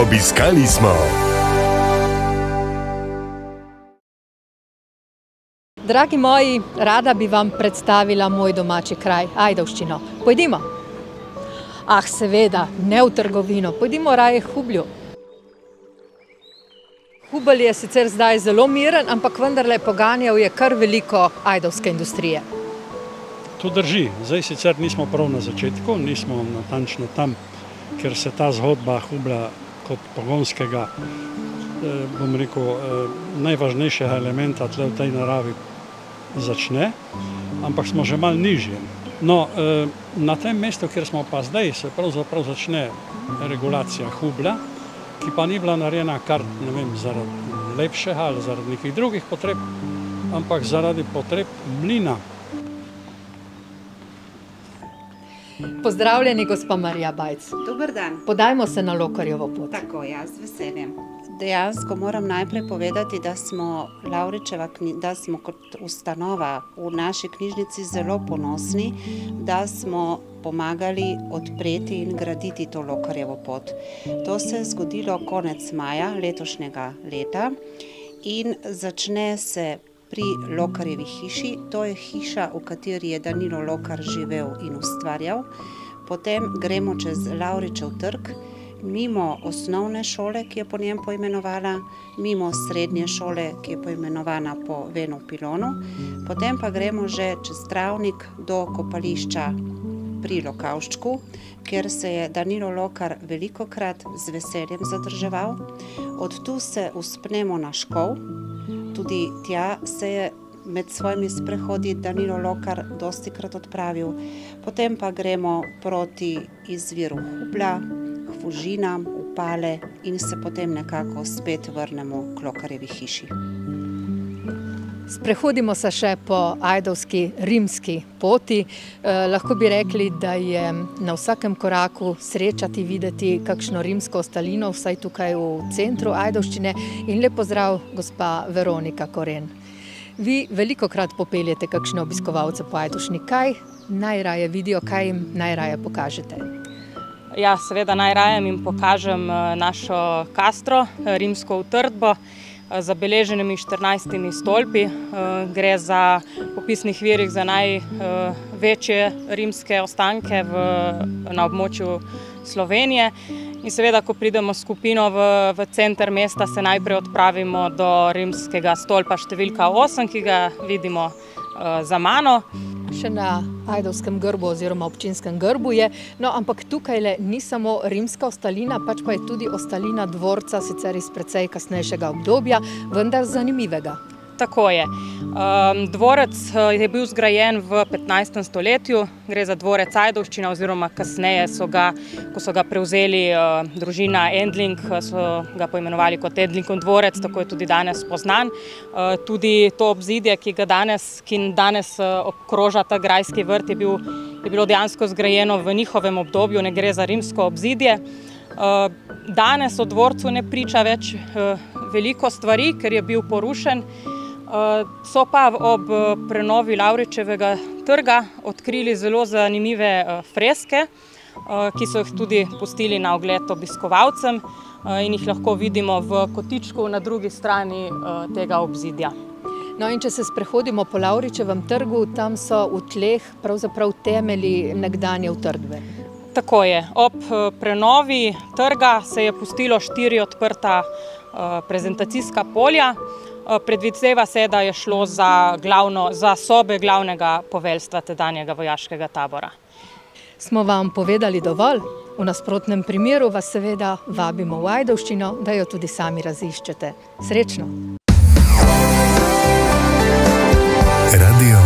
Obiskali smo. Dragi moji, rada bi vam predstavila moj domači kraj, Ajdovščino. Pojdimo. Seveda, ne v trgovino, pojdimo raje k Hublju. Hubelj je sicer zdaj zelo miren, ampak vendarle poganjal je kar veliko ajdovske industrije. To drži. Zdaj sicer nismo prav na začetku, nismo natančno tam, ker se ta zgodba Hublja kot pogonskega, bom rekel, najvažnejšega elementa tle v tej naravi začne, ampak smo že malo nižje. No, na tem mestu, kjer smo pa zdaj, se pravzaprav začne regulacija Hublja, ki pa ni bila narejena kar, ne vem, zaradi lepšega ali zaradi nekih drugih potreb, ampak zaradi potreb mlina. Pozdravljeni, gospa Marija Bajc. Dober dan. Podajmo se na Lokarjevo pot. Tako, jaz z veseljem. Dejansko moram najprej povedati, da smo da smo kot ustanova v naši knjižnici zelo ponosni, da smo pomagali odpreti in graditi to Lokarjevo pot. To se je zgodilo konec maja letošnjega leta in začne se pri Lokarjevi hiši. To je hiša, v kateri je Danilo Lokar živel in ustvarjal. Potem gremo čez Lavričev trg, mimo osnovne šole, ki je po njem poimenovana, mimo srednje šole, ki je poimenovana po Venu Pilonu. Potem pa gremo že čez Travnik do kopališča pri Lokavščku, kjer se je Danilo Lokar velikokrat z veseljem zadrževal. Od tu se vzpnemo na Škov, tudi tja se je med svojimi sprehodi Danilo Lokar dostikrat odpravil. Potem pa gremo proti izviru Hublja, k Fužinam, v Pale in se potem nekako spet vrnemo k Lokarjevi hiši. Sprehodimo se še po ajdovski rimski poti. Lahko bi rekli, da je na vsakem koraku srečati, videti kakšno rimsko ostalino, vsaj tukaj v centru Ajdovščine. In lep pozdrav, gospa Veronika Koren. Vi velikokrat popeljete kakšne obiskovalce po Ajdovščini. Kaj najraje vidijo, kaj jim najraje pokažete? Ja, seveda najraje jim pokažem našo kastro, rimsko utrdbo, z zabeleženimi 14 stolpi. Gre za popisnih virih za največje rimske ostanke na območju Slovenije. In seveda, ko pridemo s skupino v center mesta, se najprej odpravimo do rimskega stolpa številka 8, ki ga vidimo za mano. Še na ajdovskem grbu oziroma občinskem grbu je, no ampak tukaj ni samo rimska ostalina, pač pa je tudi ostalina dvorca, sicer iz precej kasnejšega obdobja, vendar zanimivega. Tako je. Dvorec je bil zgrajen v 15. stoletju, gre za dvorec Ajdovščina oziroma kasneje ko so ga prevzeli družina Endling, so ga poimenovali kot Endlingov dvorec, tako je tudi danes poznan. Tudi to obzidje, ki danes obkroža ta grajski vrt, je bilo dejansko zgrajeno v njihovem obdobju, ne gre za rimsko obzidje. Danes o dvorcu ne priča več veliko stvari, ker je bil porušen. So pa ob prenovi Lavričevega trga odkrili zelo zanimive freske, ki so jih tudi pustili na ogled obiskovalcem in jih lahko vidimo v kotičku na drugi strani tega obzidja. No in če se sprehodimo po Lavričevem trgu, tam so v tleh pravzaprav temelji nekdanje utrdbe. Tako je. Ob prenovi trga se je pustilo 4 odprta prezentacijska polja. Predvideva se, da je šlo za sobe glavnega poveljstva tedanjega vojaškega tabora. Smo vam povedali dovolj? V nasprotnem primeru vas seveda vabimo v Ajdovščino, da jo tudi sami raziščete. Srečno! Radio